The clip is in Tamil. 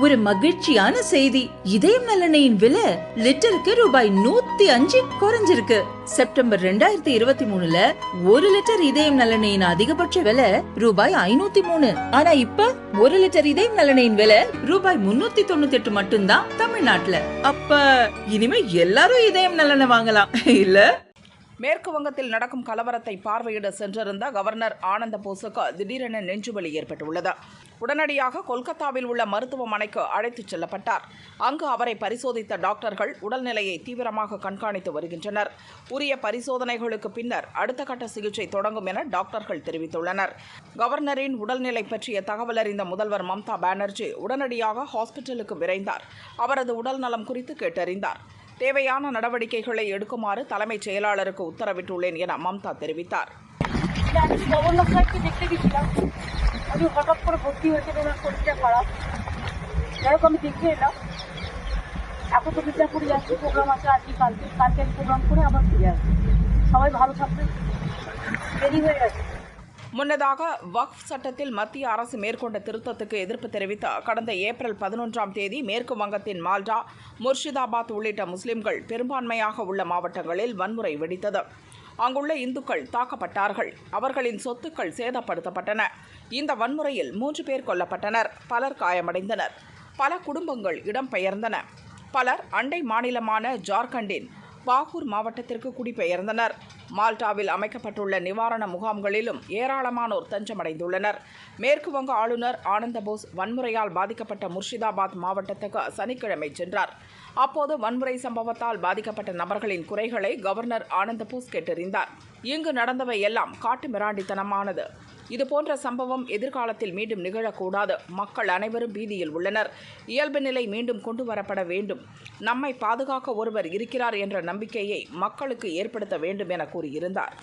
ஒரு மகிழ்ச்சியான செய்தி. இதயம் நல்லெண்ணெயின் விலை லிட்டருக்கு ரூபாய் 105 குறைஞ்சிருக்கு. செப்டம்பர் 2023ல 1 லிட்டர் இதயம் நல்லெண்ணெயின் அதிகபட்ச விலை ரூபாய் 503. ஆனா இப்ப 1 லிட்டர் இதயம் நல்லெண்ணெயின் விலை ரூபாய் 398 மட்டும்தான் தமிழ்நாட்டுல. அப்ப இனிமே எல்லாரும் இதயம் நல்லெண்ணெய் வாங்கலாம் இல்ல? மேற்கு வங்கத்தில் நடக்கும் கலவரத்தை பார்வையிட சென்றிருந்த கவர்னர் ஆனந்த போஸுக்கு திடீரென நெஞ்சுவலி ஏற்பட்டுள்ளது. உடனடியாக கொல்கத்தாவில் உள்ள மருத்துவமனைக்கு அழைத்துச் செல்லப்பட்டார். அங்கு அவரை பரிசோதித்த டாக்டர்கள் உடல்நிலையை தீவிரமாக கண்காணித்து வருகின்றனர். உரிய பரிசோதனைகளுக்கு பின்னர் அடுத்த கட்ட சிகிச்சை தொடங்கும் என டாக்டர்கள் தெரிவித்துள்ளனர். கவர்னரின் உடல்நிலை பற்றிய தகவல் அறிந்த முதல்வர் மம்தா பானர்ஜி உடனடியாக ஹாஸ்பிட்டலுக்கு விரைந்தார். அவரது உடல் நலம் குறித்து கேட்டறிந்தார். தேவையான நடவடிக்கைகளை எடுக்குமாறு தலைமைச் செயலாளருக்கு உத்தரவிட்டுள்ளேன் என மம்தா தெரிவித்தார். முன்னதாக வக்ஃப் சட்டத்தில் மத்திய அரசு மேற்கொண்ட திருத்தத்துக்கு எதிர்ப்பு தெரிவித்து கடந்த ஏப்ரல் 11ஆம் தேதி மேற்கு வங்கத்தின் மால்டா, முர்ஷிதாபாத் உள்ளிட்ட முஸ்லிம்கள் பெரும்பான்மையாக உள்ள மாவட்டங்களில் வன்முறை வெடித்தது. அங்குள்ள இந்துக்கள் தாக்கப்பட்டார்கள். அவர்களின் சொத்துக்கள் சேதப்படுத்தப்பட்டன. இந்த வன்முறையில் 3 பேர் கொல்லப்பட்டனர். பலர் காயமடைந்தனர். பல குடும்பங்கள் இடம்பெயர்ந்தன. பலர் அண்டை மாநிலமான ஜார்க்கண்டின் பாகூர் மாவட்டத்திற்கு குடிபெயர்ந்தனர். மால்டாவில் அமைக்கப்பட்டுள்ள நிவாரண முகாம்களிலும் ஏராளமானோர் தஞ்சமடைந்துள்ளனர். மேற்கு வங்க ஆளுநர் ஆனந்த போஸ் வன்முறையால் பாதிக்கப்பட்ட முர்ஷிதாபாத் மாவட்டத்துக்கு சனிக்கிழமை சென்றார். அப்போது வன்முறை சம்பவத்தால் பாதிக்கப்பட்ட நபர்களின் குறைகளை கவர்னர் ஆனந்த போஸ் கேட்டறிந்தார். இங்கு நடந்தவை எல்லாம் காட்டு மிராண்டித்தனமானது. இதுபோன்ற சம்பவம் எதிர்காலத்தில் மீண்டும் நிகழக்கூடாது. மக்கள் அனைவரும் பீதியில் உள்ளனர். இயல்பு நிலை மீண்டும் கொண்டு வரப்பட வேண்டும். நம்மை பாதுகாக்க ஒருவர் இருக்கிறார் என்ற நம்பிக்கையை மக்களுக்கு ஏற்படுத்த வேண்டும் என கூறியிருந்தார்.